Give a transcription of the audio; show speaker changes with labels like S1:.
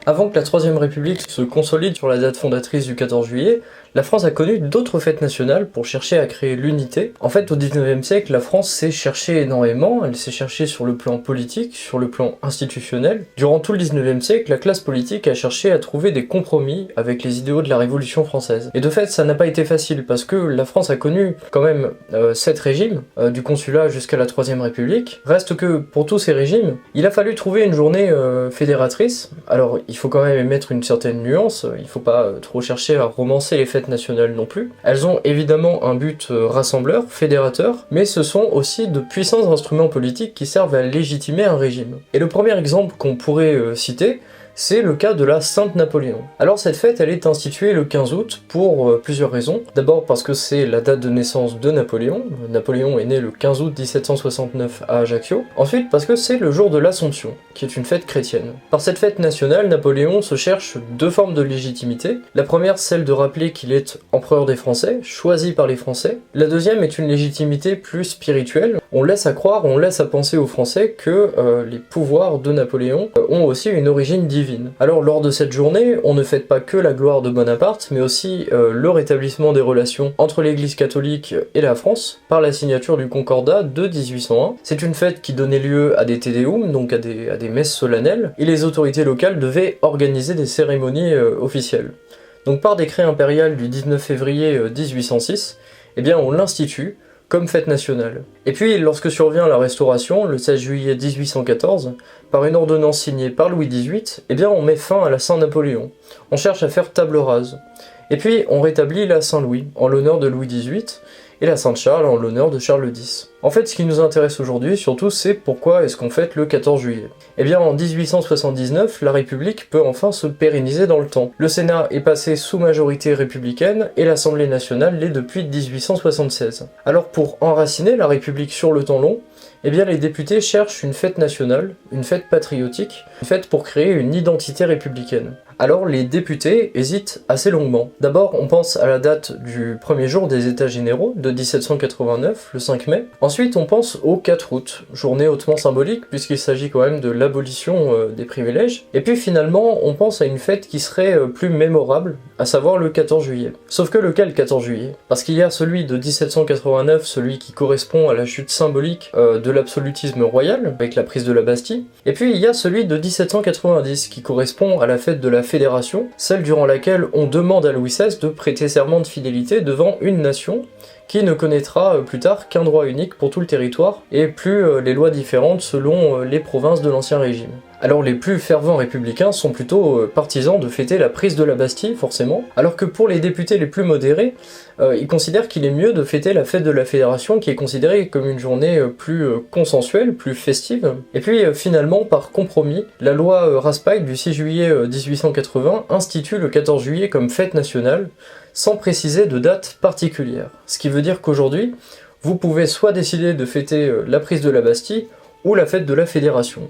S1: Avant que la Troisième République se consolide sur la date fondatrice du 14 juillet, la France a connu d'autres fêtes nationales pour chercher à créer l'unité. En fait, au 19e siècle, la France s'est cherchée énormément, elle s'est cherchée sur le plan politique, sur le plan institutionnel. Durant tout le 19e siècle, la classe politique a cherché à trouver des compromis avec les idéaux de la Révolution française. Et de fait, ça n'a pas été facile, parce que la France a connu quand même 7 régimes, du consulat jusqu'à la Troisième République. Reste que, pour tous ces régimes, il a fallu trouver une journée fédératrice. Alors, il faut quand même émettre une certaine nuance, il faut pas trop chercher à romancer les fêtes nationales non plus. Elles ont évidemment un but rassembleur, fédérateur, mais ce sont aussi de puissants instruments politiques qui servent à légitimer un régime. Et le premier exemple qu'on pourrait citer, c'est le cas de la Sainte-Napoléon. Alors cette fête, elle est instituée le 15 août pour plusieurs raisons. D'abord parce que c'est la date de naissance de Napoléon. Napoléon est né le 15 août 1769 à Ajaccio. Ensuite parce que c'est le jour de l'Assomption, qui est une fête chrétienne. Par cette fête nationale, Napoléon se cherche deux formes de légitimité. La première, celle de rappeler qu'il est empereur des Français, choisi par les Français. La deuxième est une légitimité plus spirituelle. On laisse à croire, on laisse à penser aux Français que les pouvoirs de Napoléon ont aussi une origine divine. Alors lors de cette journée, on ne fête pas que la gloire de Bonaparte, mais aussi le rétablissement des relations entre l'église catholique et la France, par la signature du Concordat de 1801. C'est une fête qui donnait lieu à des Te Deum, donc à des messes solennelles, et les autorités locales devaient organiser des cérémonies officielles. Donc par décret impérial du 19 février 1806, eh bien on l'institue comme fête nationale. Et puis, lorsque survient la Restauration, le 16 juillet 1814, par une ordonnance signée par Louis XVIII, eh bien on met fin à la Saint-Napoléon. On cherche à faire table rase. Et puis, on rétablit la Saint-Louis, en l'honneur de Louis XVIII, et la Sainte-Charles en l'honneur de Charles X. En fait, ce qui nous intéresse aujourd'hui, surtout, c'est pourquoi est-ce qu'on fête le 14 juillet. Eh bien, en 1879, la République peut enfin se pérenniser dans le temps. Le Sénat est passé sous majorité républicaine, et l'Assemblée nationale l'est depuis 1876. Alors, pour enraciner la République sur le temps long, eh bien les députés cherchent une fête nationale, une fête patriotique, une fête pour créer une identité républicaine. Alors les députés hésitent assez longuement. D'abord on pense à la date du premier jour des États généraux de 1789, le 5 mai. Ensuite on pense au 4 août, journée hautement symbolique puisqu'il s'agit quand même de l'abolition des privilèges. Et puis finalement on pense à une fête qui serait plus mémorable, à savoir le 14 juillet. Sauf que lequel 14 juillet? Parce qu'il y a celui de 1789, celui qui correspond à la chute symbolique de l'absolutisme royal, avec la prise de la Bastille. Et puis il y a celui de 1790, qui correspond à la fête de la Fédération, celle durant laquelle on demande à Louis XVI de prêter serment de fidélité devant une nation qui ne connaîtra plus tard qu'un droit unique pour tout le territoire, et plus les lois différentes selon les provinces de l'Ancien Régime. Alors les plus fervents républicains sont plutôt partisans de fêter la prise de la Bastille, forcément, alors que pour les députés les plus modérés, ils considèrent qu'il est mieux de fêter la fête de la Fédération, qui est considérée comme une journée plus consensuelle, plus festive. Et puis finalement, par compromis, la loi Raspail du 6 juillet 1880 institue le 14 juillet comme fête nationale, sans préciser de date particulière. Ce qui veut dire qu'aujourd'hui, vous pouvez soit décider de fêter la prise de la Bastille, ou la fête de la Fédération.